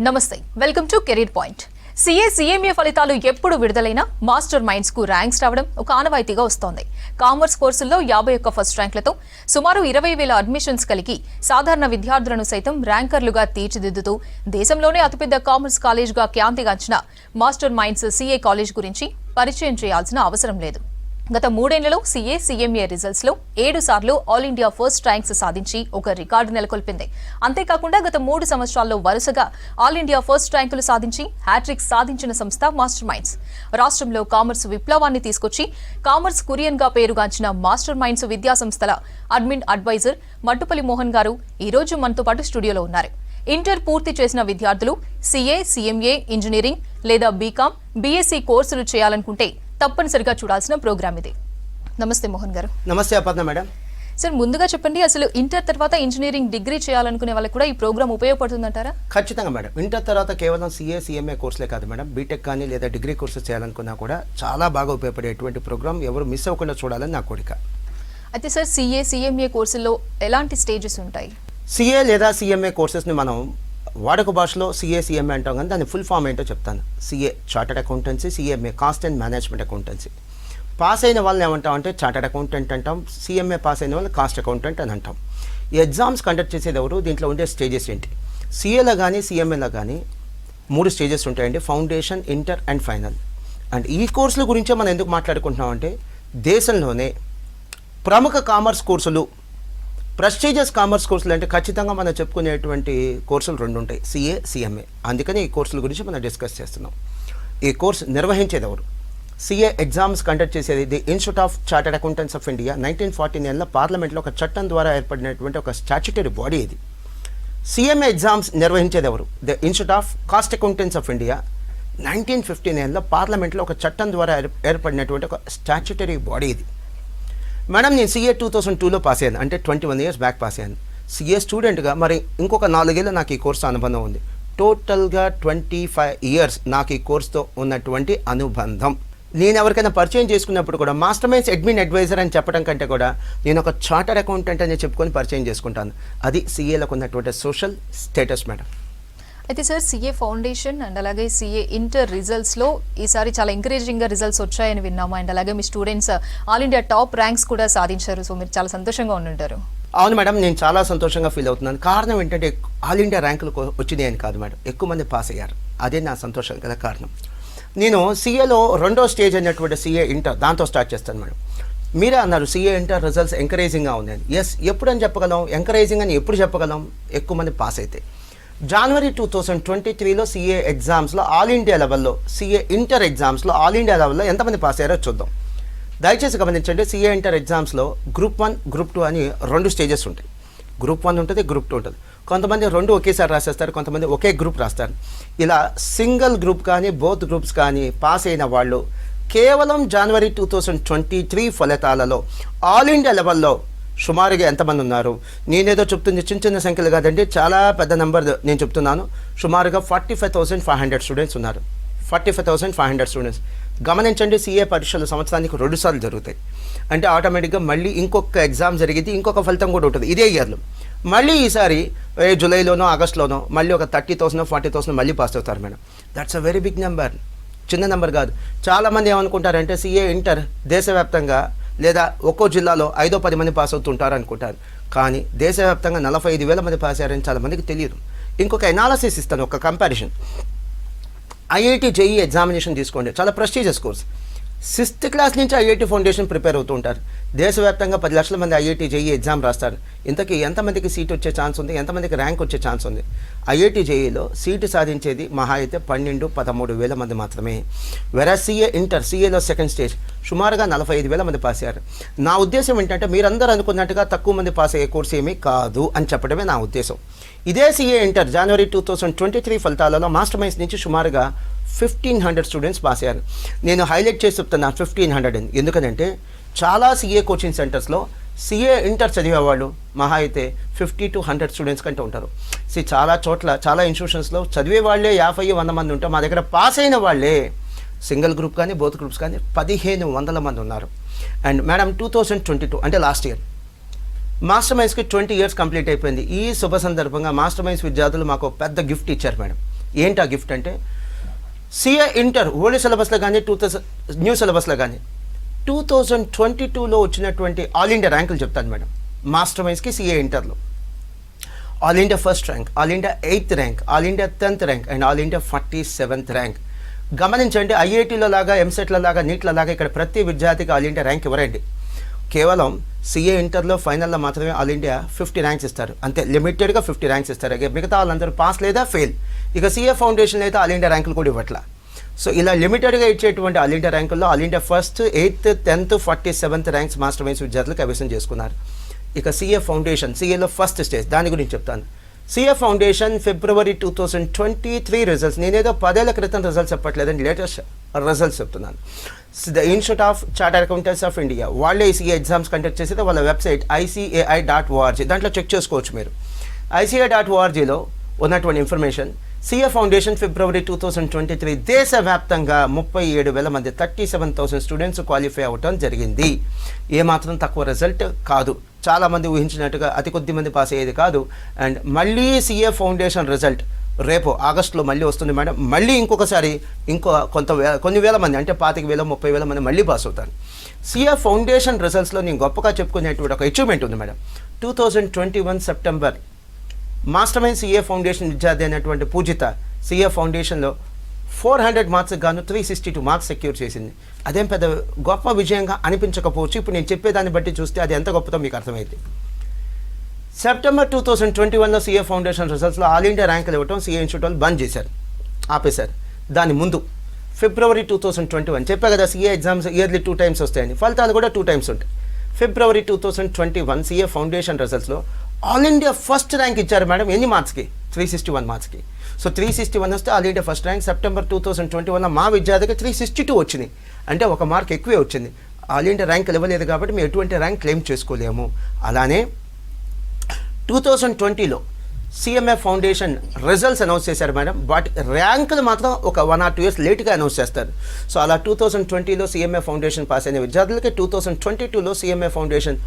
నమస్తే welcome to career point. CA ఫలితాలు ఎప్పుడు విడుదలైనా మాస్టర్ మైండ్స్ కు ర్యాంక్స్ రావడం ఒక ఆనవాయితీగా వస్తోంది. కామర్స్ కోర్సుల్లో 51 ఫస్ట్ ర్యాంకులతో సుమారు 20,000 అడ్మిషన్స్ కలిగి సాధారణ విద్యార్థులను సైతం ర్యాంకర్లుగా తీర్చిదిద్దుతూ దేశంలోనే అతిపెద్ద కామర్స్ కాలేజ్గా ఖ్యాతిగాంచిన మాస్టర్ మైండ్స్ CA కాలేజ్ గురించి పరిచయం చేయాల్సిన అవసరం లేదు. గత 3 ఏళ్లలో CMA రిజల్ట్స్ లో 7 సార్లు ఆల్ ఇండియా ఫస్ట్ ర్యాంక్స్ సాధించి ఒక రికార్డు నెలకొల్పింది. అంతేకాకుండా గత 3 సంవత్సరాల్లో వరుసగా ఆల్ ఇండియా ఫస్ట్ ర్యాంకులు సాధించి హ్యాట్రిక్ సాధించిన సంస్థ మాస్టర్ మైండ్స్. రాష్ట్రంలో కామర్స్ విప్లవాన్ని తీసుకొచ్చి కామర్స్ కురియన్ గా పేరుగాంచిన మాస్టర్ మైండ్స్ విద్యా సంస్థల అడ్మిన్ అడ్వైజర్ మట్టుపల్లి మోహన్ గారు ఈ రోజు మనతో పాటు స్టూడియోలో ఉన్నారు. ఇంటర్ పూర్తి చేసిన విద్యార్థులు CMA ఇంజనీరింగ్ లేదా బీకాం BSc కోర్సులు చేయాలనుకుంటే తప్పనిసరిగా చూడాల్సిన ప్రోగ్రామ్ ఇది. నమస్తే మోహన్ గారు. నమస్తే అపర్ణ మేడం. సార్, ముందుగా చెప్పండి, అసలు ఇంటర్ తర్వాత ఇంజనీరింగ్ డిగ్రీ చేయాలనుకునే వాళ్ళకి కూడా ఈ ప్రోగ్రామ్ ఉపయోగపడుతుందంటారా? ఖచ్చితంగా మేడం. ఇంటర్ తర్వాత కేవలం CMA కోర్సులే కాదు మేడం, బీటెక్ కానీ లేదా డిగ్రీ కోర్సు చేయాలనుకున్నా కూడా చాలా బాగా ఉపయోగపడేటువంటి ప్రోగ్రామ్, ఎవరు మిస్ అవ్వకుండా చూడాలని నా కోరిక. అయితే సార్, CMA కోర్సుల్లో ఎలాంటి స్టేజెస్ ఉంటాయి? CA లేదా CMA కోర్సెస్ని మనం వాడుక భాషలో CMA అంటాం, కానీ దాని ఫుల్ ఫామ్ ఏంటో చెప్తాను. CA chartered accountancy, CMA cost and management accountancy. Pass అయిన వాళ్ళని ఏమంటాం అంటే చార్టర్డ్ అకౌంటెంట్ అంటాం, CMA పాస్ అయిన వాళ్ళు కాస్ట్ అకౌంటెంట్ అని అంటాం. ఈ ఎగ్జామ్స్ కండక్ట్ చేసేది ఎవరు, దీంట్లో ఉండే స్టేజెస్ ఏంటి? CAలో కానీ CMAలో కానీ 3 స్టేజెస్ ఉంటాయండి: foundation, inter and final. And ఈ కోర్సుల గురించే మనం ఎందుకు మాట్లాడుకుంటున్నాం అంటే, దేశంలోనే ప్రముఖ కామర్స్ కోర్సులు, ప్రెస్టీజియస్ కామర్స్ కోర్సులు అంటే ఖచ్చితంగా మనం చెప్పుకునేటువంటి కోర్సులు 2 ఉంటాయి: CMA. అందుకని ఈ కోర్సుల గురించి మనం డిస్కస్ చేస్తున్నాం. ఈ కోర్సు నిర్వహించేది ఎవరు? CA ఎగ్జామ్స్ కండక్ట్ చేసేది the Institute of Chartered Accountants of India. 1949లో పార్లమెంట్లో ఒక చట్టం ద్వారా ఏర్పడినటువంటి ఒక స్టాట్యుటరీ బాడీ ఇది. CMA ఎగ్జామ్స్ నిర్వహించేది ఎవరు? The Institute of Cost Accountants of India. 1959లో పార్లమెంట్లో ఒక చట్టం ద్వారా ఏర్పడినటువంటి ఒక స్టాట్యుటరీ బాడీ ఇది. మేడం, నేను CA 2002లో పాస్ అయ్యాను, అంటే 21 years బ్యాక్ పాస్ అయ్యాను. CA స్టూడెంట్గా మరి ఇంకొక 4 ఏళ్ళు నాకు ఈ కోర్సు అనుబంధం ఉంది. టోటల్గా 25 years నాకు ఈ కోర్సుతో ఉన్నటువంటి అనుబంధం. నేను ఎవరికైనా పరిచయం చేసుకున్నప్పుడు కూడా మాస్టర్ మైండ్స్ అడ్మిన్ అడ్వైజర్ అని చెప్పడం కంటే కూడా నేను ఒక చార్టర్డ్ అకౌంటెంట్ అని చెప్పుకొని పరిచయం చేసుకుంటాను. అది CAలకు ఉన్నటువంటి సోషల్ స్టేటస్ మేడం. అయితే సార్, CA ఫౌండేషన్ అండ్ అలాగే CA ఇంటర్ రిజల్ట్స్లో ఈసారి చాలా ఎంకరేజింగ్గా రిజల్ట్స్ వచ్చాయని విన్నాము. అండ్ అలాగే మీ students all India top ranks కూడా సాధించారు. సో మీరు చాలా సంతోషంగా ఉండుంటారు. అవును మేడం, నేను చాలా సంతోషంగా ఫీల్ అవుతున్నాను. కారణం ఏంటంటే, ఆల్ ఇండియా ర్యాంకులు వచ్చినాయి అని కాదు మేడం, ఎక్కువ మంది పాస్ అయ్యారు. అదే నా సంతోషం గల కారణం. నేను CAలో 2వ స్టేజ్ అయినటువంటి CA ఇంటర్, దాంతో స్టార్ట్ చేస్తాను మేడం. మీరే అన్నారు CA ఇంటర్ రిజల్ట్స్ ఎంకరేజింగ్గా ఉన్నాయి. ఎస్, ఎప్పుడని చెప్పగలం? ఎంకరేజింగ్ అని ఎప్పుడు చెప్పగలం? ఎక్కువ మంది పాస్ అయితే. జనవరి 2023లో CA ఎగ్జామ్స్లో ఆల్ ఇండియా లెవెల్లో, CA ఇంటర్ ఎగ్జామ్స్లో ఆల్ ఇండియా లెవెల్లో ఎంతమంది పాస్ అయ్యారో చూద్దాం. దయచేసి గమనించండి, CA ఇంటర్ ఎగ్జామ్స్లో గ్రూప్ 1, గ్రూప్ 2 అని 2 స్టేజెస్ ఉంటాయి. గ్రూప్ 1 ఉంటుంది, గ్రూప్ 2 ఉంటుంది. కొంతమంది 2 ఒకేసారి రాసేస్తారు, కొంతమంది ఒకే గ్రూప్ రాస్తారు. ఇలా సింగిల్ గ్రూప్ కానీ బోత్ గ్రూప్స్ కానీ పాస్ అయిన వాళ్ళు కేవలం జనవరి 2023 ఫలితాలలో ఆల్ ఇండియా లెవెల్లో సుమారుగా ఎంతమంది ఉన్నారు? నేనేదో చెప్తుంది చిన్న చిన్న సంఖ్యలు కాదండి, చాలా పెద్ద నెంబర్ నేను చెప్తున్నాను. సుమారుగా 45,500 స్టూడెంట్స్ ఉన్నారు. 45,500 స్టూడెంట్స్. గమనించండి, CA పరీక్షలు సంవత్సరానికి 2 సార్లు జరుగుతాయి. అంటే ఆటోమేటిక్గా మళ్ళీ ఇంకొక ఎగ్జామ్ జరిగింది, ఇంకొక ఫలితం కూడా ఉంటుంది ఇదే ఇయర్లో. మళ్ళీ ఈసారి జూలైలోనో ఆగస్టులోనో మళ్ళీ ఒక 30,000 40,000 మళ్ళీ పాస్ అవుతారు madam. That's a very big number, చిన్న నెంబర్ కాదు. చాలామంది ఏమనుకుంటారంటే CA ఇంటర్ దేశవ్యాప్తంగా లేదా ఒక్కో జిల్లాలో 5-10 మంది పాస్ అవుతుంటారు అనుకుంటారు. కానీ దేశవ్యాప్తంగా 45,000 మంది పాస్ అయ్యారని చాలామందికి తెలియదు. ఇంకొక ఎనాలసిస్ ఇస్తాను, ఒక కంపారిజన్. IIT JEE ఎగ్జామినేషన్ తీసుకోండి, చాలా ప్రెస్టీజియస్ కోర్స్. 6th క్లాస్ నుంచి IIT ఫౌండేషన్ ప్రిపేర్ అవుతూ ఉంటారు. దేశవ్యాప్తంగా 10 లక్షల మంది IIT JEE ఎగ్జామ్ రాస్తారు. ఇంతకీ ఎంతమందికి సీట్ వచ్చే ఛాన్స్ ఉంది, ఎంతమందికి ర్యాంక్ వచ్చే ఛాన్స్ ఉంది? IIT JEEలో సీటు సాధించేది మహా అయితే 12-13,000 మంది మాత్రమే. వెరాజ్ CA ఇంటర్, CAలో 2nd స్టేజ్ సుమారుగా 45,000 మంది పాస్ అయ్యారు. నా ఉద్దేశం ఏంటంటే, మీరందరూ అనుకున్నట్టుగా తక్కువ మంది పాస్ అయ్యే కోర్సు ఏమీ కాదు అని చెప్పడమే నా ఉద్దేశం. ఇదే CA ఇంటర్ జనవరి 2023 ఫలితాలలో మాస్టర్ మైండ్స్ నుంచి సుమారుగా 1,500 స్టూడెంట్స్ పాస్ అయ్యారు. నేను హైలైట్ చేసి చెప్తున్నా 1,500 అని. ఎందుకంటే చాలా CA కోచింగ్ సెంటర్స్లో CA ఇంటర్ చదివేవాళ్ళు మహా అయితే 50 to 100 స్టూడెంట్స్ కంటే ఉంటారు. చాలా చోట్ల, చాలా ఇన్స్టిట్యూషన్స్లో చదివే వాళ్ళే 50-100 మంది ఉంటారు. మా దగ్గర పాస్ అయిన వాళ్ళే సింగిల్ గ్రూప్ కానీ బోత్ గ్రూప్స్ కానీ 1,500 మంది ఉన్నారు. అండ్ మేడం 2022 అంటే లాస్ట్ ఇయర్ మాస్టర్ మైండ్స్కి 20 years కంప్లీట్ అయిపోయింది. ఈ శుభ సందర్భంగా మాస్టర్ మైండ్స్ విద్యార్థులు మాకు పెద్ద గిఫ్ట్ ఇచ్చారు మేడం. ఏంటి ఆ గిఫ్ట్ అంటే సిఏ ఇంటర్ ఓల్డ్ సిలబస్లో కానీ న్యూ సిలబస్లో కానీ 2022లో వచ్చినటువంటి ఆల్ ఇండియా ర్యాంకులు చెప్తాను మేడం. మాస్టర్ మైన్స్కి సిఏ ఇంటర్లో all India first rank, all India 8th rank, all India 10th rank and all India 47th rank. గమనించండి, ఐఐటీలో లాగా ఎంసెట్ల లాగా నీట్ల లాగా ఇక్కడ ప్రతి విద్యార్థికి ఆల్ ఇండియా ర్యాంక్ ఇవ్వరండి. కేవలం సిఏ ఇంటర్లో ఫైనల్లో మాత్రమే ఆల్ ఇండియా 50 ర్యాంక్స్ ఇస్తారు, అంతే. లిమిటెడ్గా 50 ర్యాంక్స్ ఇస్తారు. ఇక మిగతా వాళ్ళందరూ పాస్ లేదా ఫెయిల్. ఇక సిఏ ఫౌండేషన్ అయితే ఆల్ ఇండియా ర్యాంకులు కూడా ఇవ్వట్లా. సో ఇలా లిమిటెడ్గా ఇచ్చేటువంటి ఆల్ ఇండియా ర్యాంకుల్లో all India 1st, 8th, 10th, 47th ranks Master Minds విద్యార్థులు కైవసం చేసుకున్నారు. ఇక సిఏ ఫౌండేషన్, సిఏలో ఫస్ట్ స్టేజ్, దాని గురించి చెప్తాను. సిఏ ఫౌండేషన్ ఫిబ్రవరి 2023 రిజల్ట్స్, నేనేదో 10 ఏళ్ల క్రితం రిజల్ట్స్ చెప్పట్లేదండి, లేటెస్ట్ రిజల్ట్స్ చెప్తున్నాను. The institute of Chartered Accountants of India వాళ్ళే సిఏ ఎగ్జామ్స్ కండక్ట్ చేసేది. వాళ్ళ వెబ్సైట్ ICAI.org, దాంట్లో చెక్ చేసుకోవచ్చు మీరు. ICAI.orgలో ఉన్నటువంటి ఇన్ఫర్మేషన్, సిఏ ఫౌండేషన్ ఫిబ్రవరి 2023 దేశవ్యాప్తంగా 37,000 మంది 37,000 స్టూడెంట్స్ క్వాలిఫై అవ్వటం జరిగింది. ఏమాత్రం తక్కువ రిజల్ట్ కాదు. చాలామంది ఊహించినట్టుగా అతి కొద్ది మంది పాస్ అయ్యేది కాదు. అండ్ మళ్ళీ సిఏ ఫౌండేషన్ రిజల్ట్ రేపు ఆగస్టులో మళ్ళీ వస్తుంది మేడం. మళ్ళీ ఇంకొకసారి కొన్ని వేల మంది, అంటే 25,000, 30,000 మంది మళ్ళీ పాస్ అవుతారు. సిఏ ఫౌండేషన్ రిజల్ట్స్లో నేను గొప్పగా చెప్పుకునేటువంటి ఒక అచీవ్మెంట్ ఉంది madam. 2021 September master mind CA foundation విద్యార్థి అయినటువంటి పూజిత సిఏ ఫౌండేషన్లో 400 మార్క్స్కి గాను 362 మార్క్స్ సెక్యూర్ చేసింది. అదేం పెద్ద గొప్ప విజయంగా అనిపించకపోవచ్చు. ఇప్పుడు నేను చెప్పేదాన్ని బట్టి చూస్తే అది ఎంత గొప్పతో మీకు అర్థమైంది. సెప్టెంబర్ 2021లో సిఏ ఫౌండేషన్ రిజల్ట్స్లో ఆల్ ఇండియా ర్యాంకులు ఇవ్వటం సిఏ ఇన్స్టిట్యూట్ వాళ్ళు బంద్ చేశారు, ఆపేశారు. దాని ముందు ఫిబ్రవరి 2021 చెప్పా కదా, సిఏ ఎగ్జామ్స్ ఇయర్లీ 2 times వస్తాయని, ఫలితాలు కూడా 2 times ఉంటాయి. ఫిబ్రవరి 2021 సిఏ ఫౌండేషన్ రిజల్ట్స్లో ఆల్ ఇండియా ఫస్ట్ ర్యాంక్ ఇచ్చారు మేడం. ఎన్ని మార్క్స్కి? 361 మార్క్స్కి. సో 361 వస్తే all India first rank. September 2021లో మా విద్యార్థికి 362 వచ్చినాయి, అంటే 1 మార్క్ ఎక్కువే వచ్చింది. ఆల్ ఇండియా ర్యాంకులు ఇవ్వలేదు కాబట్టి మేము ఎటువంటి ర్యాంక్ క్లెయిమ్ చేసుకోలేము. అలానే 2020లో సిఎంఏ ఫౌండేషన్ రిజల్ట్స్ అనౌన్స్ చేశారు మేడం. వాటి ర్యాంకులు మాత్రం ఒక 1 or 2 years లేట్గా అనౌన్స్ చేస్తారు. సో అలా 2020లో సిఎంఏ ఫౌండేషన్ పాస్ అయిన విద్యార్థులకి 2022లో సిఎంఏ ఫౌండేషన్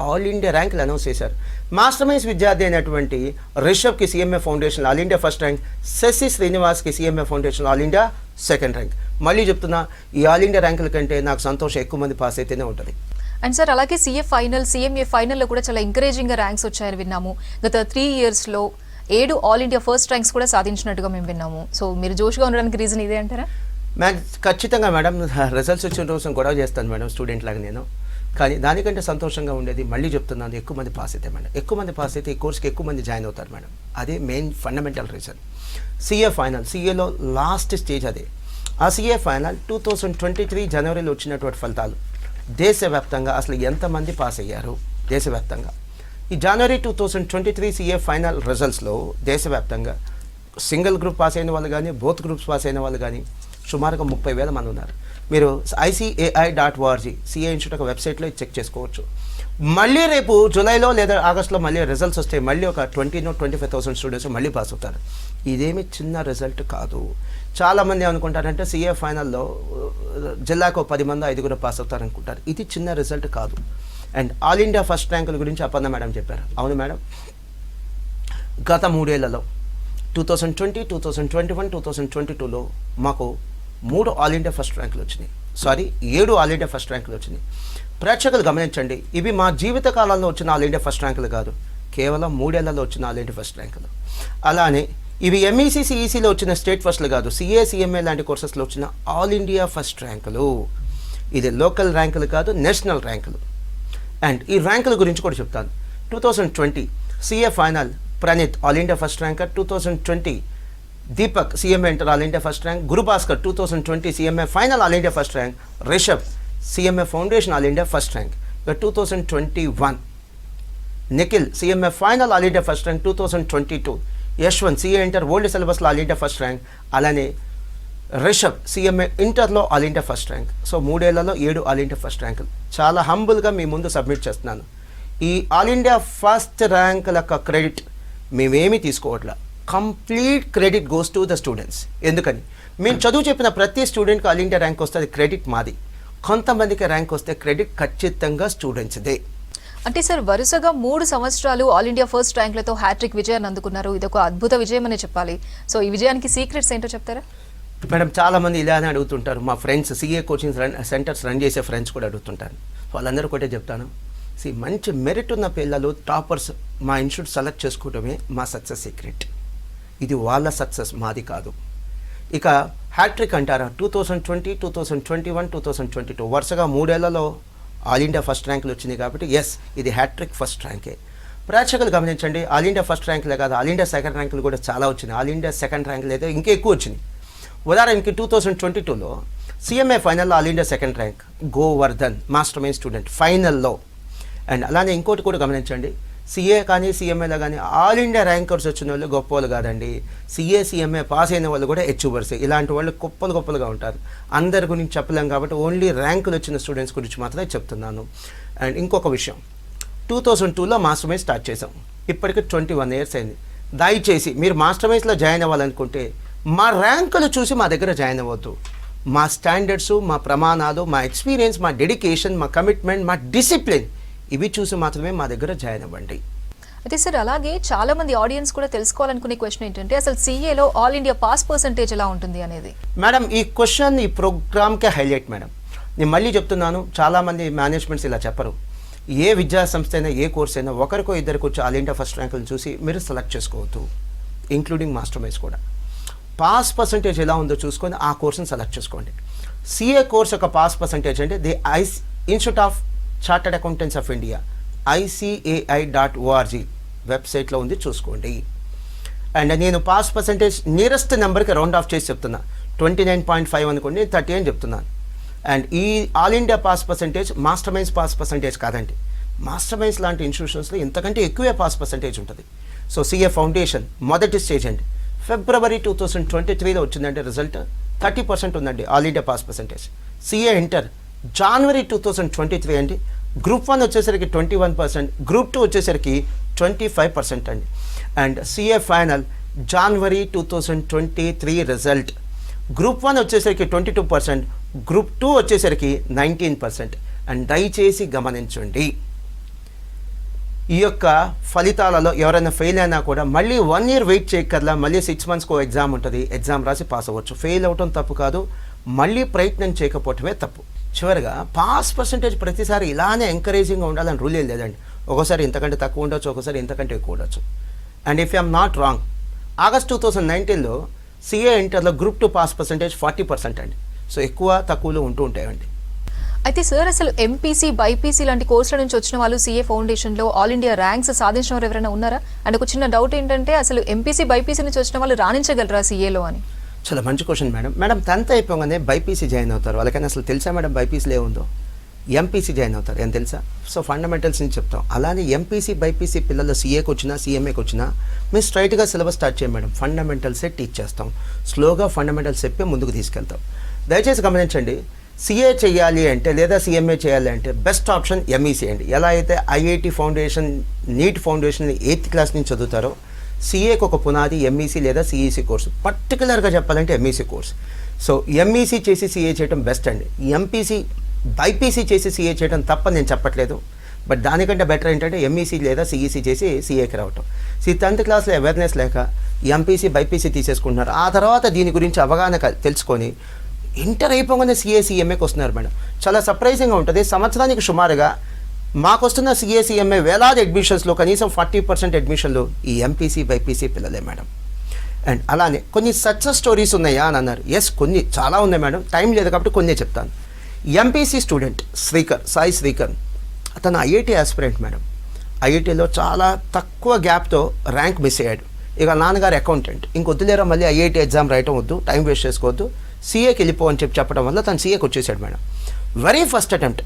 ఆల్ ఇండియా ర్యాంకులు అనౌన్స్ చేశారు. మాస్టర్ మైన్స్ విద్యార్థి అయినటువంటి రిషబ్కి CMA foundation all India first rank, Shashi శ్రీనివాస్కి CMA foundation all India second rank. మళ్ళీ చెప్తున్నా, ఈ ఆల్ ఇండియా ర్యాంకుల కంటే నాకు సంతోషం ఎక్కువ మంది పాస్ అయితేనే ఉంటుంది. అండ్ సార్, అలాగే సిఏ ఫైనల్, సిఎంఏ ఫైనల్లో కూడా చాలా ఎంకరేజింగ్గా ర్యాంక్స్ వచ్చాయని విన్నాము. గత 3 yearsలో 7 ఆల్ ఇండియా ఫస్ట్ ర్యాంక్స్ కూడా సాధించినట్టుగా మేము విన్నాము. సో మీరు జోష్గా ఉండడానికి రీజన్ ఇదే అంటారా? ఖచ్చితంగా మేడం. రిజల్ట్స్ వచ్చిన రోజు గొడవ చేస్తాను మేడం స్టూడెంట్ లాగా నేను. కానీ దానికంటే సంతోషంగా ఉండేది, మళ్ళీ చెప్తున్నాను, ఎక్కువ మంది పాస్ అయితే మేడం. ఎక్కువ మంది పాస్ అయితే ఈ కోర్స్కి ఎక్కువ మంది జాయిన్ అవుతారు మేడం. అదే main fundamental reason. CA final, సిఏలో లాస్ట్ స్టేజ్ అదే. ఆ సిఏ ఫైనల్ 2023 జనవరిలో వచ్చినటువంటి ఫలితాలు దేశవ్యాప్తంగా అసలు ఎంతమంది పాస్ అయ్యారు దేశవ్యాప్తంగా. ఈ జనవరి 2023 సిఏ ఫైనల్ రిజల్ట్స్లో దేశవ్యాప్తంగా సింగిల్ గ్రూప్ పాస్ అయిన వాళ్ళు కానీ, బోత్ గ్రూప్స్ పాస్ అయిన వాళ్ళు కానీ సుమారుగా 30,000 మంది ఉన్నారు. మీరు ICAI.org సిఏ ఇన్స్టిట్యూట్ ఒక వెబ్సైట్లో చెక్ చేసుకోవచ్చు. మళ్ళీ రేపు జూలైలో లేదా ఆగస్టులో మళ్ళీ రిజల్ట్స్ వస్తాయి. మళ్ళీ ఒక 20,000-25,000 స్టూడెంట్స్ మళ్ళీ పాస్ అవుతారు. ఇదేమి చిన్న రిజల్ట్ కాదు. చాలామంది అనుకుంటారంటే సిఏ ఫైనల్లో జిల్లాకు 10 మంది 5 పాస్ అవుతారు అనుకుంటారు. ఇది చిన్న రిజల్ట్ కాదు. అండ్ ఆల్ ఇండియా ఫస్ట్ ర్యాంకుల గురించి అపర్ణ మేడం చెప్పారు. అవును మేడం, గత 3 ఏళ్లలో 2020, 2021, 2022లో మాకు 3 ఆల్ ఇండియా ఫస్ట్ ర్యాంకులు వచ్చినాయి. 7 ఆల్ ఇండియా ఫస్ట్ ర్యాంకులు వచ్చినాయి. ప్రేక్షకులు గమనించండి, ఇవి మా జీవిత కాలంలో వచ్చిన ఆల్ ఇండియా ఫస్ట్ ర్యాంకులు కాదు, కేవలం 3 ఏళ్లలో వచ్చిన ఆల్ ఇండియా ఫస్ట్ ర్యాంకులు. అలానే ఇవి MEC, CECలో వచ్చిన స్టేట్ ఫస్ట్లు కాదు, CA, CMA లాంటి కోర్సెస్లో వచ్చిన ఆల్ ఇండియా ఫస్ట్ ర్యాంకులు. ఇది లోకల్ ర్యాంకులు కాదు, నేషనల్ ర్యాంకులు. అండ్ ఈ ర్యాంకుల గురించి కూడా చెప్తాను. 2020 CA final Praneeth all India first ranker. 2020 Deepak CMA inter all India first rank. Gurubhaskar 2020 CMA final all India first rank. Rishabh CMA foundation all India first rank. 2021 Nikhil CMA final all India first rank. 2022 Yashwant CA inter old సిలబస్లో all India first rank. అలానే Rishabh CMA ఇంటర్లో all India first rank. So 3 ఏళ్లలో 7 all India first ర్యాంకులు. చాలా హంబుల్గా మీ ముందు submit చేస్తున్నాను. ఈ all India first ర్యాంకుల యొక్క క్రెడిట్ మేమేమీ తీసుకోవట్లా. Complete credit goes to the students. ఎందుకని, మేము చదువు చెప్పిన ప్రతి స్టూడెంట్కి ఆల్ ఇండియా ర్యాంక్ వస్తే అది క్రెడిట్ మాది. కొంతమందికి ర్యాంక్ వస్తే క్రెడిట్ ఖచ్చితంగా స్టూడెంట్స్దే. అంటే సార్ వరుసగా 3 సంవత్సరాలు ఆల్ ఇండియా ఫస్ట్ ర్యాంక్లతో హ్యాట్రిక్ విజయాన్ని అందుకున్నారు. ఇది ఒక అద్భుత విజయం అనే చెప్పాలి. సో ఈ విజయానికి సీక్రెట్స్ ఏంటో చెప్తారా? మేడం చాలామంది ఇలానే అడుగుతుంటారు. మా friends CA coaching centres run చేసే ఫ్రెండ్స్ కూడా అడుగుతుంటారు. వాళ్ళందరూ ఒకటే చెప్తాను, మంచి మెరిట్ ఉన్న పిల్లలు టాపర్స్ మా ఇన్స్టిట్యూట్ సెలెక్ట్ చేసుకోవడమే మా సక్సెస్ సీక్రెట్. ఇది వాళ్ళ సక్సెస్, మాది కాదు. ఇక హ్యాట్రిక్ అంటారా, 2020, 2021, 2022 వరుసగా 3 ఏళ్లలో ఆల్ ఇండియా ఫస్ట్ ర్యాంకులు వచ్చినాయి కాబట్టి ఎస్, ఇది హ్యాట్రిక్ ఫస్ట్ ర్యాంకే. ప్రేక్షకులు గమనించండి, ఆల్ ఇండియా ఫస్ట్ ర్యాంకులే కాదు, ఆల్ ఇండియా సెకండ్ ర్యాంకులు కూడా చాలా వచ్చినాయి. ఆల్ ఇండియా సెకండ్ ర్యాంకులు అయితే ఇంకా ఎక్కువ వచ్చినాయి. ఉదాహరణకి 2022లో సిఎంఏ ఫైనల్లో all India second rank Govardhan master Mind student ఫైనల్లో. అండ్ అలానే ఇంకోటి కూడా గమనించండి, సిఏ కానీ సిఎంఏలో కానీ ఆల్ ఇండియా ర్యాంకర్స్ వచ్చిన వాళ్ళు గొప్ప వాళ్ళు కాదండి. సిఏ సిఎంఏ పాస్ అయిన వాళ్ళు కూడా అచీవర్స్. ఇలాంటి వాళ్ళు గొప్పలుగా ఉంటారు. అందరి గురించి చెప్పలేం కాబట్టి ఓన్లీ ర్యాంకులు వచ్చిన స్టూడెంట్స్ గురించి మాత్రమే చెప్తున్నాను. అండ్ ఇంకొక విషయం, 2002లో మాస్టర్ మైండ్ స్టార్ట్ చేసాం. ఇప్పటికి 21 years అయింది. దయచేసి మీరు మాస్టర్ మైండ్స్లో జాయిన్ అవ్వాలనుకుంటే మా ర్యాంకులు చూసి మా దగ్గర జాయిన్ అవ్వద్దు. మా స్టాండర్డ్స్, మా ప్రమాణాలు, మా ఎక్స్పీరియన్స్, మా డెడికేషన్, మా కమిట్మెంట్, మా డిసిప్లిన్ ఇవి చూసి మాత్రమే మా దగ్గర జాయిన్ అవ్వండి. అయితే సార్ అలాగే చాలా మంది ఆడియన్స్ కూడా తెలుసుకోవాలనుకునే క్వశ్చన్ ఏంటంటే అసలు సిఏలో ఆల్ ఇండియా పాస్ పర్సంటేజ్ ఎలా ఉంటుంది అనేది. మేడం ఈ క్వశ్చన్ ఈ ప్రోగ్రామ్కే హైలైట్ మేడం. నేను మళ్ళీ చెప్తున్నాను, చాలామంది మేనేజ్మెంట్స్ ఇలా చెప్పరు. ఏ విద్యా సంస్థ అయినా ఏ కోర్స్ అయినా ఒకరికో ఇద్దరికి వచ్చి ఆల్ ఇండియా ఫస్ట్ ర్యాంకులను చూసి మీరు సెలెక్ట్ చేసుకోవద్దు, ఇంక్లూడింగ్ మాస్టర్ మైండ్స్ కూడా. పాస్ పర్సంటేజ్ ఎలా ఉందో చూసుకొని ఆ కోర్సును సెలెక్ట్ చేసుకోండి. సిఏ కోర్స్ యొక్క పాస్ పర్సంటేజ్ అంటే institute of Chartered Accountants of India ICAI.org వెబ్సైట్లో ఉంది, చూసుకోండి. అండ్ నేను పాస్ పర్సంటేజ్ నియరెస్ట్ నెంబర్కి రౌండ్ ఆఫ్ చేసి చెప్తున్నా. 29.5 అనుకోండి, 30 అని చెప్తున్నాను. అండ్ ఈ all India pass percentage master minds pass percentage కాదండి. మాస్టర్ మైండ్స్ లాంటి ఇన్స్టిట్యూషన్స్లో ఇంతకంటే ఎక్కువే పాస్ పర్సంటేజ్ ఉంటుంది. సో సిఏ ఫౌండేషన్ మొదటి స్టేజ్ అండి, February 2023లో వచ్చిందంటే రిజల్ట్ 30% ఉందండి all India pass percentage. CA inter January 2023 అండి. గ్రూప్ 1 వచ్చేసరికి 21%, గ్రూప్ 2 వచ్చేసరికి 25% అండి. And CA final January 2023 result. Group 1 వచ్చేసరికి 22%, గ్రూప్ 2 వచ్చేసరికి 19%. అండ్ దయచేసి గమనించండి, ఈ యొక్క ఫలితాలలో ఎవరైనా ఫెయిల్ అయినా కూడా మళ్ళీ 1 year వెయిట్ చేయక్కర్లా. మళ్ళీ 6 monthsకో ఎగ్జామ్ ఉంటుంది, ఎగ్జామ్ రాసి పాస్ అవ్వచ్చు. ఫెయిల్ అవటం తప్పు కాదు, మళ్ళీ ప్రయత్నం చేయకపోవటమే తప్పు. చివరిగా పాస్ పర్సంటేజ్ ప్రతిసారి ఇలానే ఎంకరేజింగ్గా ఉండాలని రూల్ ఏం లేదండి. ఒకసారి ఇంతకంటే తక్కువ ఉండొచ్చు, ఒకసారి ఇంతకంటే ఎక్కువ ఉండొచ్చు. And if I'm not wrong, August 2019లో సిఏ ఇంటర్లో గ్రూప్ 2 పాస్ పర్సంటేజ్ 40% అండి. సో ఎక్కువ తక్కువలు ఉంటూ ఉంటాయండి. అయితే సార్ అసలు ఎంపీసీ, బైపీసీ లాంటి కోర్సుల నుంచి వచ్చిన వాళ్ళు సిఏ ఫౌండేషన్లో ఆల్ ఇండియా ర్యాంక్స్ సాధించిన వారు ఎవరైనా ఉన్నారా? అండ్ ఒక చిన్న డౌట్ ఏంటంటే అసలు ఎంపీసీ, బైపీసీ నుంచి వచ్చిన వాళ్ళు రాణించగలరా సిఏలో అని? చాలా మంచి క్వశ్చన్ మేడం. 10th అయిపోగానే బైపీసీ జాయిన్ అవుతారు. వాళ్ళకైనా అసలు తెలుసా మేడం బైపీసీలో ఏముందో? ఎంపీసీ జాయిన్ అవుతారు, ఏం తెలుసా? సో ఫండమెంటల్స్ నుంచి చెప్తాం. అలానే ఎంపీసీ, బైపీసీ పిల్లలు సిఏకి వచ్చినా సిఎంఏకి వచ్చినా మేము స్ట్రైట్గా సిలబస్ స్టార్ట్ చేయం మేడం. ఫండమెంటల్సే టీచ్ చేస్తాం. స్లోగా ఫండమెంటల్స్ చెప్పి ముందుకు తీసుకెళ్తాం. దయచేసి గమనించండి, సిఏ చేయాలి అంటే లేదా సిఎంఏ చేయాలి అంటే బెస్ట్ ఆప్షన్ ఎంఈసీ అండి. ఎలా అయితే IIT foundation, neat foundation 8th class నుంచి చదువుతారో సిఏకి ఒక పునాది ఎంఈసీ లేదా సిఈసీ కోర్సు. పర్టికులర్గా చెప్పాలంటే ఎంఈసీ కోర్స్. సో ఎంఈసీ చేసి సిఏ చేయడం బెస్ట్ అండి. ఎంపీసీ, బైపీసీ చేసి సిఏ చేయడం తప్పని నేను చెప్పట్లేదు, బట్ దానికంటే బెటర్ ఏంటంటే ఎంఈసీ లేదా సిఈసీ చేసి సిఏకి రావటం. 10th క్లాస్లో అవేర్నెస్ లేక ఎంపీసీ, బైపీసీ తీసేసుకుంటున్నారు. ఆ తర్వాత దీని గురించి అవగాహన తెలుసుకొని ఇంటర్ అయిపోగానే సిఏ, సిఎంఏకి వస్తున్నారు మేడం. చాలా సర్ప్రైజింగ్గా ఉంటుంది. సంవత్సరానికి సుమారుగా మాకు వస్తున్న సిఏ, సిఎంఏ వేలాది అడ్మిషన్స్లో కనీసం 40% అడ్మిషన్లు ఈ ఎంపీసీ, బైపీసీ పిల్లలే మేడం. అండ్ అలానే కొన్ని సక్సెస్ స్టోరీస్ ఉన్నాయా అని అన్నారు. ఎస్, కొన్ని చాలా ఉన్నాయి మేడం. టైం లేదు కాబట్టి కొన్ని చెప్తాను. ఎంపీసీ స్టూడెంట్ సాయి శ్రీకర్, అతను ఐఐటి ఆస్పిరెంట్ మేడం. ఐఐటీలో చాలా తక్కువ గ్యాప్తో ర్యాంక్ మిస్ అయ్యాడు. ఇక నాన్నగారు అకౌంటెంట్, ఇంకొద్దులేరా మళ్ళీ ఐఐటి ఎగ్జామ్ రాయటం వద్దు, టైం వేస్ట్ చేసుకోవద్దు, సిఏకి వెళ్ళిపో అని చెప్పడం వల్ల తను సిఏకి వచ్చేసాడు మేడం. వెరీ ఫస్ట్ అటెంప్ట్,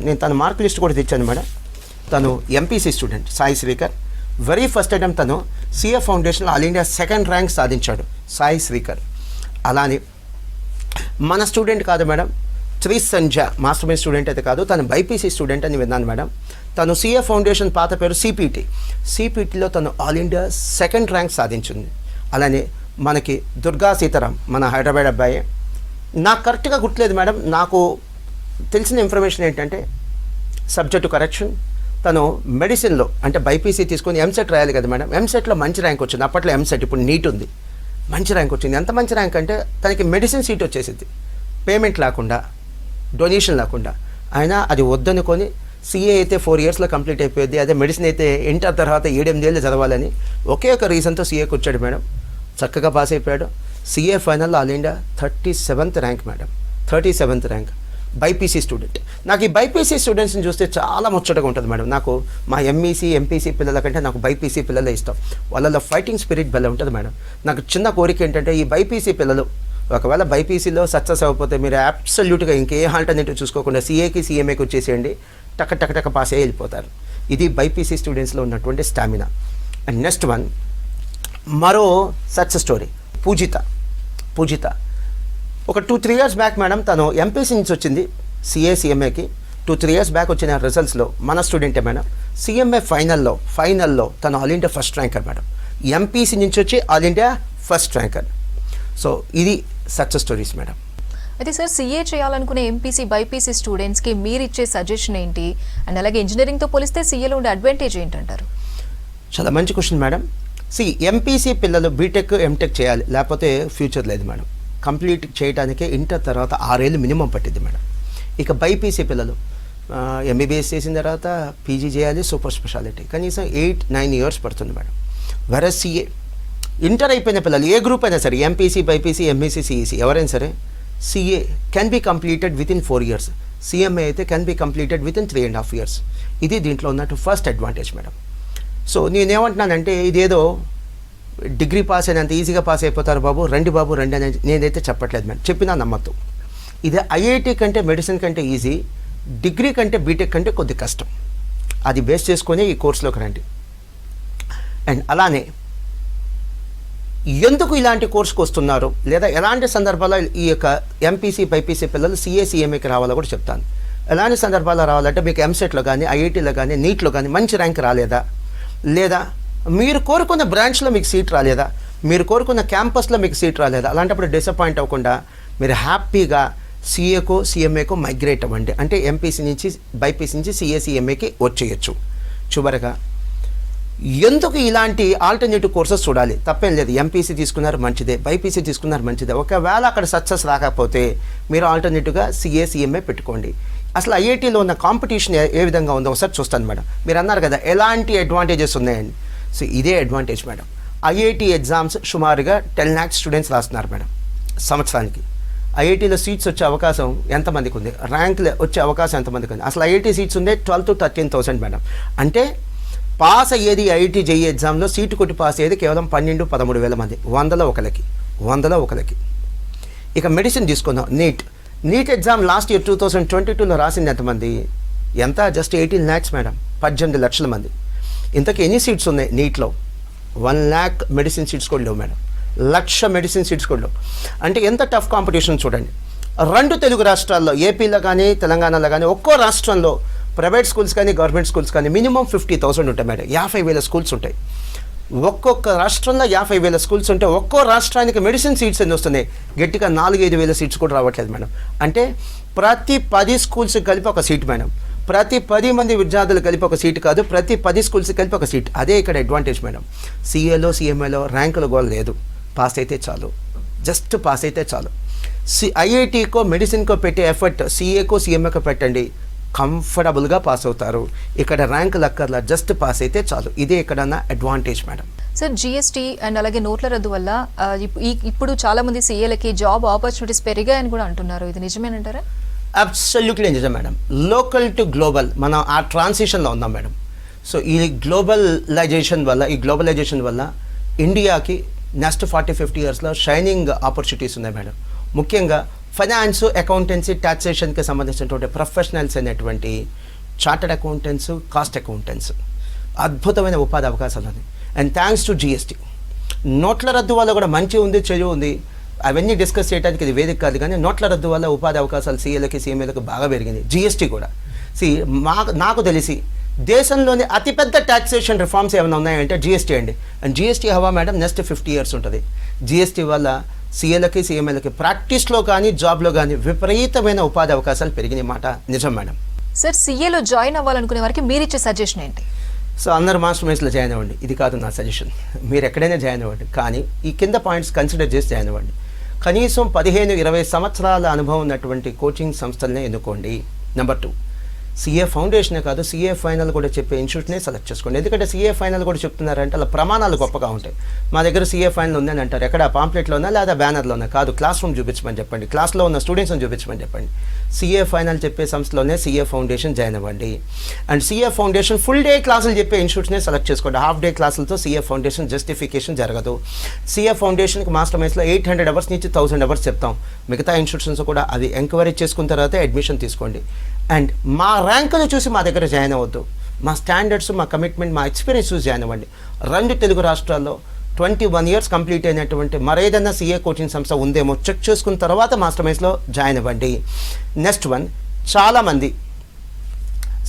నేను తన మార్క్ లిస్ట్ కూడా తెచ్చాను మేడం. తను MPC student Sai Srikar. Very first attempt తను సిఏ ఫౌండేషన్లో ఆల్ ఇండియా సెకండ్ ర్యాంక్ సాధించాడు సాయి శ్రీకర్. అలానే మన స్టూడెంట్ కాదు madam, Trisanja Master Mind student అయితే కాదు, తను బైపీసీ స్టూడెంట్ అని విన్నాను మేడం. తను సిఏ ఫౌండేషన్ పాత పేరు సిపిటిలో తను ఆల్ ఇండియా సెకండ్ ర్యాంక్ సాధించింది. అలానే మనకి దుర్గా సీతారాం, మన హైదరాబాద్ అబ్బాయి. నాకు కరెక్ట్గా గుర్తులేదు మేడం, నాకు తెలిసిన ఇన్ఫర్మేషన్ ఏంటంటే సబ్జెక్టు కరెక్షన్, తను మెడిసిన్లో అంటే బైపీసీ తీసుకొని ఎంసెట్ రాయాలి కదా మేడం, ఎంసెట్లో మంచి ర్యాంక్ వచ్చింది. అప్పట్లో ఎంసెట్, ఇప్పుడు నీట్ ఉంది, మంచి ర్యాంక్ వచ్చింది. ఎంత మంచి ర్యాంక్ అంటే తనకి మెడిసిన్ సీట్ వచ్చేసింది, పేమెంట్ లేకుండా, డొనేషన్ లేకుండా. ఆయన అది వద్దనుకొని సీఏ అయితే 4 yearsలో కంప్లీట్ అయిపోయింది, అదే మెడిసిన్ అయితే ఇంటర్ తర్వాత 7-8 ఏళ్ళు చదవాలని ఒకే ఒక రీజన్తో సీఏకి వచ్చాడు మేడం. చక్కగా పాస్ అయిపోయాడు. సీఏ ఫైనల్లో all India 37th rank madam, 37th rank BiPC student. నాకు ఈ బైపీసీ స్టూడెంట్స్ని చూస్తే చాలా ముచ్చటగా ఉంటుంది మేడం. నాకు మా ఎంఈసీ ఎంపీసీ పిల్లల కంటే నాకు బైపీసీ పిల్లలే ఇష్టం. వాళ్ళలో ఫైటింగ్ స్పిరిట్ భలే ఉంటుంది మేడం. నాకు చిన్న కోరిక ఏంటంటే ఈ బైపీసీ పిల్లలు ఒకవేళ బైపీసీలో సక్సెస్ అవ్వకపోతే మీరు అబ్సల్యూట్గా ఇంకే ఆల్టర్నేటివ్ చూసుకోకుండా సీఏకి సీఎంఏకి వచ్చేసేయండి, టక పాస్ అయ్యి వెళ్ళిపోతారు. ఇది బైపీసీ స్టూడెంట్స్లో ఉన్నటువంటి స్టామినా. అండ్ నెక్స్ట్ వన్, మరో సక్సెస్ స్టోరీ, పూజిత ఒక 2-3 years బ్యాక్ మేడం తను ఎంపీసీ నుంచి వచ్చింది సీఏ సీఎంఏకి. 2-3 years బ్యాక్ వచ్చిన రిజల్ట్స్లో మన స్టూడెంటే మేడం. సీఎంఏ ఫైనల్లో తను all India first ranker madam. MPC నుంచి వచ్చి all India first ranker. So ఇది సక్సెస్ స్టోరీస్ మేడం. అయితే సార్, సీఏ చేయాలనుకునే ఎంపీసీ బైపీసీ స్టూడెంట్స్కి మీరు ఇచ్చే సజెషన్ ఏంటి? అండ్ అలాగే ఇంజనీరింగ్తో పోలిస్తే సీఏలో ఉండే అడ్వాంటేజ్ ఏంటంటారు? చాలా మంచి క్వశ్చన్ మేడం. ఎంపీసీ పిల్లలు బీటెక్ ఎంటెక్ చేయాలి, లేకపోతే ఫ్యూచర్ లేదు మేడం. కంప్లీట్ చేయడానికే ఇంటర్ తర్వాత 6 ఏళ్ళు మినిమం పట్టింది మేడం. ఇక బైపీసీ పిల్లలు ఎంబీబీఎస్ చేసిన తర్వాత పీజీ చేయాలి, సూపర్ స్పెషాలిటీ, కనీసం 8-9 years పడుతుంది మేడం. వేరే సీఏ ఇంటర్ అయిపోయిన పిల్లలు ఏ గ్రూప్ అయినా సరే, ఎంపీసీ బైపీసీ ఎంఈసీ సిఈసీ ఎవరైనా సరే, CA can be completed within 4 years. CMA అయితే can be completed within 3.5 years. ఇది దీంట్లో ఉన్నట్టు ఫస్ట్ అడ్వాంటేజ్ మేడం. సో నేనేమంటున్నానంటే ఇదేదో డిగ్రీ పాస్ అయినంత ఈజీగా పాస్ అయిపోతారు బాబు రండి అని నేనైతే చెప్పట్లేదు మేడం, చెప్పినా నమ్మద్దు. ఇది ఐఐటి కంటే మెడిసిన్ కంటే ఈజీ, డిగ్రీ కంటే బీటెక్ కంటే కొద్ది కష్టం. అది బేస్ చేసుకొని ఈ కోర్సులోకి రండి. అండ్ అలానే ఎందుకు ఇలాంటి కోర్సుకు వస్తున్నారు, లేదా ఎలాంటి సందర్భాల్లో ఈ యొక్క ఎంపీసీ బైపీసీ పిల్లలు సీఏ సీఎంఏకి రావాలో కూడా చెప్తాను. ఎలాంటి సందర్భాల్లో రావాలంటే మీకు ఎంసెట్లో కానీ ఐఐటీలో కానీ నీట్లో కానీ మంచి ర్యాంక్ రాలేదా, లేదా మీరు కోరుకున్న బ్రాంచ్లో మీకు సీట్ రాలేదా, మీరు కోరుకున్న క్యాంపస్లో మీకు సీట్ రాలేదా, అలాంటప్పుడు డిసప్పాయింట్ అవ్వకుండా మీరు హ్యాపీగా సీఏకో సీఎంఏకో మైగ్రేట్ అవ్వండి. అంటే ఎంపీసీ నుంచి బైపీసీ నుంచి సీఏ సీఎంఏకి వచ్చేయచ్చు. చివరగా ఎందుకు ఇలాంటి ఆల్టర్నేటివ్ కోర్సెస్ చూడాలి, తప్పేం లేదు. ఎంపీసీ తీసుకున్నారు మంచిదే, బైపీసీ తీసుకున్నారు మంచిదే. ఒకవేళ అక్కడ సక్సెస్ రాకపోతే మీరు ఆల్టర్నేటివ్గా సీఏ సీఎంఏ పెట్టుకోండి. అసలు ఐఐటీలో ఉన్న కాంపిటీషన్ ఏ విధంగా ఉందో ఒకసారి చూస్తాను మేడం. మీరు అన్నారు కదా ఎలాంటి అడ్వాంటేజెస్ ఉన్నాయని. సో ఇదే అడ్వాంటేజ్ మేడం. ఐఐటీ ఎగ్జామ్స్ సుమారుగా 10 lakhs స్టూడెంట్స్ రాస్తున్నారు మేడం సంవత్సరానికి. ఐఐటీలో సీట్స్ వచ్చే అవకాశం ఎంతమందికి ఉంది, ర్యాంకులు వచ్చే అవకాశం ఎంతమందికి ఉంది. అసలు ఐఐటీ సీట్స్ ఉండే 12 to 13,000 మేడం. అంటే పాస్ అయ్యేది ఐఐటీ జేఈ ఎగ్జామ్లో సీటు కొట్టి పాస్ అయ్యేది కేవలం 12-13 వేల మంది, 100లో ఒకరికి. ఇక మెడిసిన్ తీసుకుందాం. నీట్ ఎగ్జామ్ లాస్ట్ ఇయర్ 2022లో రాసింది ఎంతమంది, ఎంత, జస్ట్ 18 lakhs మేడం, 18 లక్షల మంది. ఇంతకీ ఎన్ని సీట్స్ ఉన్నాయి నీట్లో? 1 lakh మెడిసిన్ సీట్స్ కూడా లేవు మేడం, 1,00,000 మెడిసిన్ సీట్స్ కూడా లేవు. అంటే ఎంత టఫ్ కాంపిటీషన్ చూడండి. 2 తెలుగు రాష్ట్రాల్లో, ఏపీలో కానీ తెలంగాణలో కానీ, ఒక్కో రాష్ట్రంలో ప్రైవేట్ స్కూల్స్ కానీ గవర్నమెంట్ స్కూల్స్ కానీ మినిమం 50,000 ఉంటాయి మేడం. 50,000 స్కూల్స్ ఉంటాయి. ఒక్కొక్క రాష్ట్రంలో 50,000 స్కూల్స్ ఉంటే ఒక్కో రాష్ట్రానికి మెడిసిన్ సీట్స్ ఎన్ని వస్తున్నాయి, గట్టిగా 4-5 వేల సీట్స్ కూడా రావట్లేదు మేడం. అంటే ప్రతి 10 స్కూల్స్కి కలిపి ఒక సీట్ మేడం, ప్రతి 10 మంది విద్యార్థులు కలిపి ఒక సీట్ కాదు, ప్రతి 10 స్కూల్స్కి కలిపి ఒక సీట్. అదే ఇక్కడ అడ్వాంటేజ్ మేడం. సీఏలో సీఎంఏలో ర్యాంకుల గోల్ లేదు, పాస్ అయితే చాలు, జస్ట్ పాస్ అయితే చాలు. ఐఐటీకో మెడిసిన్కో పెట్టే ఎఫర్ట్ సీఏకో సీఎంఏకో పెట్టండి, కంఫర్టబుల్గా పాస్ అవుతారు. ఇక్కడ ర్యాంకులు అక్కర్లా, జస్ట్ పాస్ అయితే చాలు. ఇదే ఇక్కడ advantage madam. Sir, GST and అలాగే నోట్ల రద్దు వల్ల ఇప్పుడు చాలా మంది సీఏలకి జాబ్ ఆపర్చునిటీస్ పెరిగాయని కూడా అంటున్నారు. ఇది నిజమేనంటారా? అబ్సల్యూట్లీ నిజం మేడం. లోకల్ టు గ్లోబల్ మనం ఆ ట్రాన్సిషన్లో ఉన్నాం మేడం. సో ఈ గ్లోబలైజేషన్ వల్ల ఇండియాకి నెక్స్ట్ 40-50 yearsలో షైనింగ్ ఆపర్చునిటీస్ ఉన్నాయి మేడం. ముఖ్యంగా ఫైనాన్స్, అకౌంటెన్సీ, ట్యాక్సేషన్కి సంబంధించినటువంటి ప్రొఫెషనల్స్ అనేటువంటి చార్టర్డ్ అకౌంటెంట్స్, కాస్ట్ అకౌంటెంట్స్ అద్భుతమైన ఉపాధి అవకాశాలు ఉన్నాయి. And thanks to GST. నోట్ల రద్దు వల్ల కూడా మంచి ఉంది, చెడు ఉంది, అవన్నీ డిస్కస్ చేయడానికి ఇది వేదిక కాదు. కానీ నోట్ల రద్దు వల్ల ఉపాధి అవకాశాలు సీఏలకి సీఎంఏలకు బాగా పెరిగింది. జీఎస్టీ కూడా నాకు తెలిసి దేశంలోని అతిపెద్ద ట్యాక్సేషన్ రిఫార్మ్స్ ఏమైనా ఉన్నాయంటే జీఎస్టీ అండి. అండ్ జీఎస్టీ హవా మేడం నెక్స్ట్ 50 years ఉంటుంది. జీఎస్టీ వల్ల సీఏలకి సీఎంఏలకి ప్రాక్టీస్లో కానీ జాబ్లో కానీ విపరీతమైన ఉపాధి అవకాశాలు పెరిగిన మాట నిజం మేడం. సార్ సీఏలో జాయిన్ అవ్వాలనుకునే వారికి మీరు ఇచ్చే సజెషన్ ఏంటి? సో అందరు మాస్టర్ మైన్స్లో జాయిన్ అవ్వండి, ఇది కాదు నా సజెషన్. మీరు ఎక్కడైనా జాయిన్ అవ్వండి, కానీ ఈ కింద పాయింట్స్ కన్సిడర్ చేసి జాయిన్ అవ్వండి. కనీసం 15-20 సంవత్సరాల అనుభవం ఉన్నటువంటి కోచింగ్ సంస్థలనే ఎన్నుకోండి. నెంబర్ 2, సీఏ ఫౌండేషనే కాదు, సీఏ ఫైనల్ కూడా చెప్పే ఇన్స్టిట్యూట్నే సెలెక్ట్ చేసుకోండి. ఎందుకంటే సీఏ ఫైనల్ కూడా చెప్తున్నారంటే అలా ప్రమాణాలు గొప్పగా ఉంటాయి. మా దగ్గర సీఏ ఫైనల్ ఉందని అంటారు, ఎక్కడ పాంప్లెట్లోనా లేదా బ్యానర్లోనా కాదు, క్లాస్ రూమ్ చూపించమని చెప్పండి, క్లాస్లో ఉన్న స్టూడెంట్స్ని చూపించమని చెప్పండి. సీఏ ఫైనల్ చెప్పే సంస్థలోనే సీఏ ఫౌండేషన్ జాయిన్ అవ్వండి. And CA foundation full day క్లాసులు చెప్పే ఇన్స్టిట్యూట్స్నే సెలెక్ట్ చేసుకోండి. హాఫ్ డే క్లాసులతో సీఏ ఫౌండేషన్ జస్టిఫికేషన్ జరగదు. సీఏ ఫౌండేషన్కి మాస్టర్ మైన్స్లో 800 అవర్స్ నుంచి 1000 అవర్స్ చెప్తాం. మిగతా ఇన్స్టిట్యూషన్స్ కూడా అది ఎంక్వైరీ చేసుకున్న తర్వాత అడ్మిషన్ తీసుకోండి. అండ్ మా ర్యాంకులు చూసి మా దగ్గర జాయిన్ అవ్వద్దు, మా స్టాండర్డ్స్, మా కమిట్మెంట్, మా ఎక్స్పీరియన్స్ చూసి జాయిన్ అవ్వండి. 2 తెలుగు రాష్ట్రాల్లో 21 ఇయర్స్ కంప్లీట్ అయినటువంటి మరేదన్నా సీఏ కోచింగ్ సంస్థ ఉందేమో చెక్ చేసుకున్న తర్వాత మాస్టర్ మైన్స్లో జాయిన్ అవ్వండి. నెక్స్ట్ వన్, చాలామంది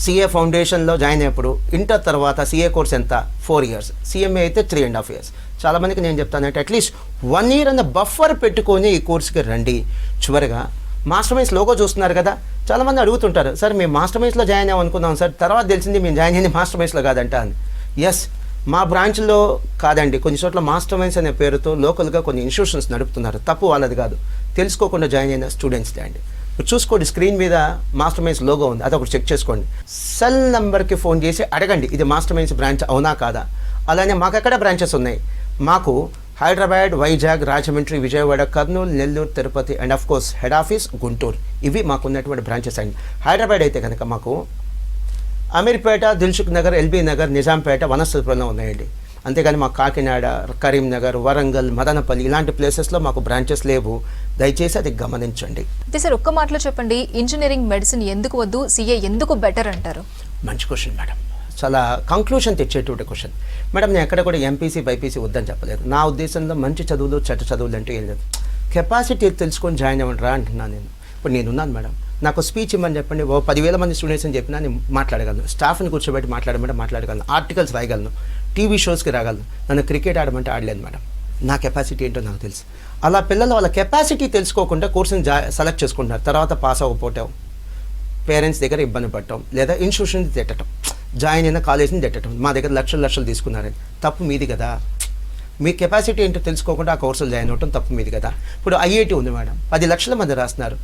సీఏ ఫౌండేషన్లో జాయిన్ అయ్యేప్పుడు ఇంటర్ తర్వాత సీఏ కోర్స్ ఎంత 4 ఇయర్స్, సీఎంఏ అయితే 3.5 ఇయర్స్. చాలామందికి నేను చెప్తానంటే అట్లీస్ట్ 1 ఇయర్ అన్న బఫర్ పెట్టుకొని ఈ కోర్సుకి రండి. చివరిగా మాస్టర్ మైన్స్ లోగో చూస్తున్నారు కదా, చాలామంది అడుగుతుంటారు, సార్ మేము మాస్టర్ మైన్స్లో జాయిన్ అవ్వనుకున్నాం సార్, తర్వాత తెలిసింది మేము జాయిన్ అయింది మాస్టర్ మైన్స్లో కాదంట అని. ఎస్, మా బ్రాంచ్లో కాదండి, కొన్ని చోట్ల మాస్టర్ మైన్స్ అనే పేరుతో లోకల్గా కొన్ని ఇన్స్టిట్యూషన్స్ నడుపుతున్నారు. తప్పు వాళ్ళది కాదు, తెలుసుకోకుండా జాయిన్ అయిన స్టూడెంట్స్దే అండి. చూసుకోండి, స్క్రీన్ మీద మాస్టర్ మైన్స్ లోగో ఉంది, అదొకటి చెక్ చేసుకోండి. సెల్ నెంబర్కి ఫోన్ చేసి అడగండి, ఇది మాస్టర్ మైన్స్ బ్రాంచ్ అవునా కాదా. అలానే మాకు ఎక్కడ బ్రాంచెస్ ఉన్నాయి, మాకు Hyderabad, Vizag, Rajahmundry, Vijayawada, Kurnool, Nellore, Tirupati and of course head office Guntur. ఇవి మాకు ఉన్నటువంటి బ్రాంచెస్ అండి. హైదరాబాద్ అయితే కనుక మాకు అమీర్పేట, దిల్సుఖ్ నగర్, ఎల్బీ నగర్, నిజాంపేట, వనస్థలిపురంలో ఉన్నాయండి. అంతేగాని మాకు కాకినాడ, కరీంనగర్, వరంగల్, మదనపల్లి ఇలాంటి ప్లేసెస్లో మాకు బ్రాంచెస్ లేవు. దయచేసి అది గమనించండి. అయితే సార్ ఒక్క మాటలో చెప్పండి, ఇంజనీరింగ్, మెడిసిన్ ఎందుకు వద్దు, సీఏ ఎందుకు బెటర్ అంటారు? మంచి క్వశ్చన్ మేడం, చాలా కంక్లూషన్ తెచ్చేటువంటి క్వశ్చన్. మేడం నేను ఎక్కడ కూడా ఎంపీసీ బైపీసీ వద్దని చెప్పలేదు. నా ఉద్దేశంలో మంచి చదువులు, చెడ్డ చదువులు అంటే ఏం లేదు, కెపాసిటీ తెలుసుకొని జాయిన్ అవ్వండిరా అంటున్నాను నేను. ఇప్పుడు నేనున్నాను మేడం, నాకు స్పీచ్ ఇవ్వమని చెప్పండి, 10,000 మంది స్టూడెంట్స్ అని చెప్పినా నేను మాట్లాడగలను, స్టాఫ్ని కూర్చోబెట్టి మాట్లాడమంటే మాట్లాడగలను, ఆర్టికల్స్ రాయగలను, టీవీ షోస్కి రాగలను. నన్ను క్రికెట్ ఆడమంటే ఆడలేదు మేడం, నా కెపాసిటీ ఏంటో నాకు తెలుసు. అలా పిల్లలు వాళ్ళ కెపాసిటీ తెలుసుకోకుండా కోర్సుని సెలెక్ట్ చేసుకుంటున్నారు, తర్వాత పాస్ అవ్వకపోవటం, పేరెంట్స్ దగ్గర ఇబ్బంది పడటం, లేదా ఇన్స్టిట్యూషన్స్ తిట్టడం, జాయిన్ అయిన కాలేజ్ని తిట్టడం, మా దగ్గర లక్షలు తీసుకున్నారని. తప్పు మీది కదా, మీ కెపాసిటీ ఏంటో తెలుసుకోకుండా ఆ కోర్సులు జాయిన్ అవ్వటం తప్పు మీది కదా. ఇప్పుడు ఐఐటి ఉంది మేడం, 10 లక్షల మంది రాస్తున్నారు,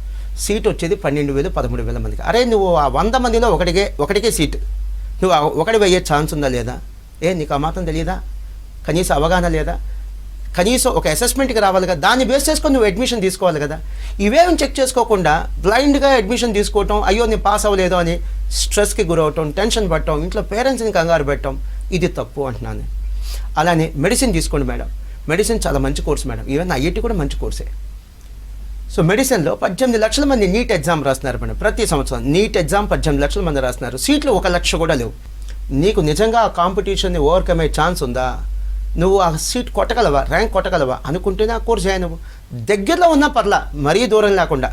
సీట్ వచ్చేది 12,000, 13,000 మందికి. అరే నువ్వు ఆ 100 మందిలో ఒకటికే సీట్, నువ్వు ఒకటి అయ్యే ఛాన్స్ ఉందా లేదా? నీకు ఆ మాత్రం తెలియదా? కనీసం అవగాహన లేదా? కనీసం ఒక అసెస్మెంట్కి రావాలి కదా, దాన్ని బేస్ చేసుకొని నువ్వు అడ్మిషన్ తీసుకోవాలి కదా. ఇవేమి చెక్ చేసుకోకుండా బ్లైండ్గా అడ్మిషన్ తీసుకోవటం, అయ్యో నేను పాస్ అవ్వలేదు అని స్ట్రెస్కి గురవటం, టెన్షన్ పడటం, ఇంట్లో పేరెంట్స్ని కంగారు పెట్టడం, ఇది తప్పు అంటున్నాను. అలానే మెడిసిన్ తీసుకోండి మేడం, మెడిసిన్ చాలా మంచి కోర్సు మేడం, ఈవెన్ ఐఐటి కూడా మంచి కోర్సే. సో మెడిసిన్లో 18 లక్షల మంది నీట్ ఎగ్జామ్ రాస్తున్నారు మేడం, ప్రతి సంవత్సరం నీట్ ఎగ్జామ్ 18 లక్షల మంది రాస్తున్నారు, సీట్లు 1 లక్ష కూడా లేవు. నీకు నిజంగా ఆ కాంపిటీషన్ని ఓవర్కమ్ అయ్యే ఛాన్స్ ఉందా? నువ్వు ఆ సీట్ కొట్టగలవా, ర్యాంక్ కొట్టగలవా అనుకుంటేనే ఆ కోర్స్ జాయిన్ అవ్వు. దగ్గరలో ఉన్న పర్లా, మరీ దూరం లేకుండా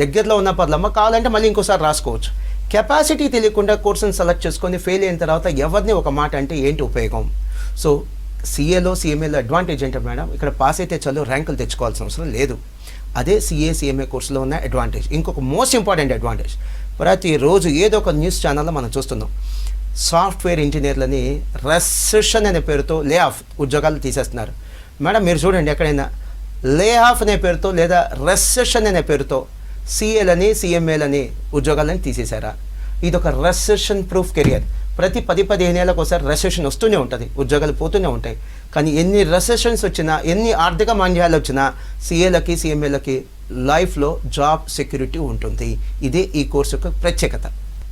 దగ్గరలో ఉన్న పర్లమ్మ, కావాలంటే మళ్ళీ ఇంకోసారి రాసుకోవచ్చు. కెపాసిటీ తెలియకుండా కోర్సుని సెలెక్ట్ చేసుకొని ఫెయిల్ అయిన తర్వాత ఎవరిని ఒక మాట అంటే ఏంటి ఉపయోగం? సో సీఏలో, సీఎంఏలో అడ్వాంటేజ్ ఏంటంటే మేడం, ఇక్కడ పాస్ అయితే చదువు ర్యాంకులు తెచ్చుకోవాల్సిన అవసరం లేదు. అదే సీఏ, సీఎంఏ కోర్సులో ఉన్న అడ్వాంటేజ్. ఇంకొక మోస్ట్ ఇంపార్టెంట్ అడ్వాంటేజ్, ప్రతిరోజు ఏదో ఒక న్యూస్ ఛానల్లో మనం చూస్తున్నాం, సాఫ్ట్వేర్ ఇంజనీర్లని రెసెషన్ అనే పేరుతో లే ఆఫ్ ఉద్యోగాలు తీసేస్తున్నారు. మేడం మీరు చూడండి, ఎక్కడైనా లే ఆఫ్ అనే పేరుతో లేదా రెసెషన్ అనే పేరుతో సీఏలని, సీఎంఏలని ఉద్యోగాలని తీసేశారా? ఇది ఒక రెసెషన్ ప్రూఫ్ కెరియర్. ప్రతి 10-15 ఏళ్ళకు ఒకసారి రెసెషన్ వస్తూనే ఉంటుంది, ఉద్యోగాలు పోతూనే ఉంటాయి. కానీ ఎన్ని రెసెషన్స్ వచ్చినా, ఎన్ని ఆర్థిక మాంద్యాలు వచ్చినా సీఏలకి, సీఎంఏలకి లైఫ్లో జాబ్ సెక్యూరిటీ ఉంటుంది. ఇదే ఈ కోర్సు యొక్క ప్రత్యేకత.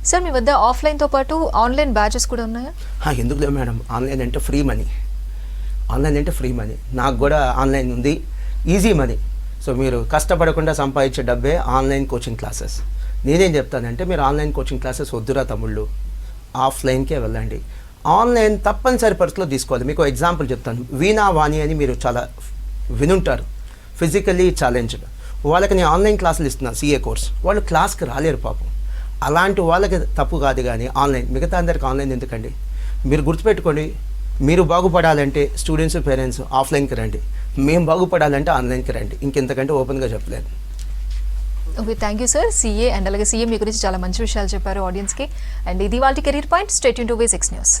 సార్ మీ వద్ద ఆఫ్లైన్తో పాటు ఆన్లైన్ బ్యాచెస్ కూడా ఉన్నాయా? ఎందుకు లేదు మేడం, ఆన్లైన్ అంటే ఫ్రీ మనీ, ఆన్లైన్ అంటే ఫ్రీ మనీ. నాకు కూడా ఆన్లైన్ ఉంది, ఈజీ మనీ. సో మీరు కష్టపడకుండా సంపాదించే డబ్బే ఆన్లైన్ కోచింగ్ క్లాసెస్. నేనేం చెప్తానంటే మీరు ఆన్లైన్ కోచింగ్ క్లాసెస్ వద్దురా తమ్ముళ్ళు, ఆఫ్లైన్కే వెళ్ళండి. ఆన్లైన్ తప్పనిసరి పరిస్థితిలో తీసుకోవాలి. మీకు ఎగ్జాంపుల్ చెప్తాను, వీణా వాణి అని మీరు చాలా వినుంటారు, ఫిజికల్లీ ఛాలెంజ్డ్. వాళ్ళకి నేను ఆన్లైన్ క్లాసులు ఇస్తున్నాను, సీఏ కోర్స్. వాళ్ళు క్లాస్కి రాలేరు పాపం. అలాంటి వాళ్ళకి తప్పు కాదు, కానీ ఆన్లైన్. మిగతా అందరికి ఆన్లైన్ ఎందుకండి? మీరు గుర్తుపెట్టుకోండి, మీరు బాగుపడాలంటే స్టూడెంట్స్, పేరెంట్స్ ఆఫ్లైన్కి రండి, మేము బాగుపడాలంటే ఆన్లైన్కి రండి. ఇంకెంతకంటే ఓపెన్గా చెప్పలేదు. Okay, thank you sir. CA and అలాగే సీఎంఏ గురించి చాలా మంచి విషయాలు చెప్పారు ఆడియన్స్కి. అండ్ ఇది వాళ్ళ కెరీర్ పాయింట్. స్టేట్ టు వి6 న్యూస్.